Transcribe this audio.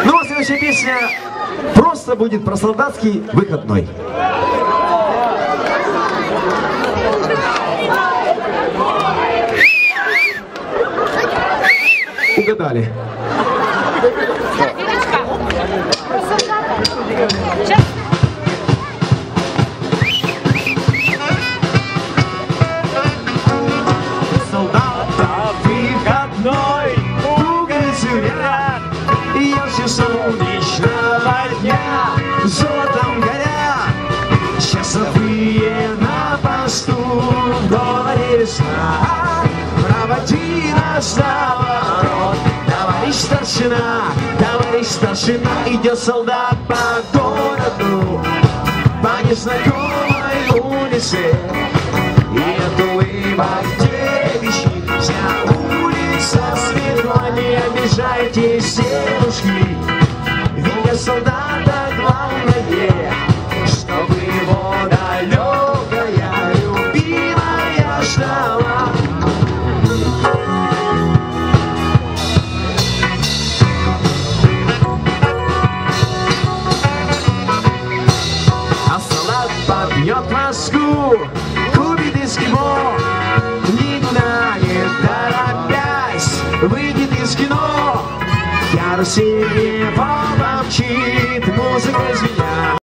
Ну а следующая песня просто будет про солдатский выходной. Угадали. Солдат выходной, улицы ряд, ярче солнечного дня, золотом горят часовые на посту. Говори весна, проводи нас на ворот. Товарищ старшина, идет солдат по городу, по незнакомой улице, и от улыбок девичьих вся улица светла. Не обижайтесь, девушки, ведь для солдата главное, чтобы его далекая любимая ждала. Поднет Москву, купит эскимо, никуда не торопясь, выйдет из кино. Карусель его помчит, музыка звеня.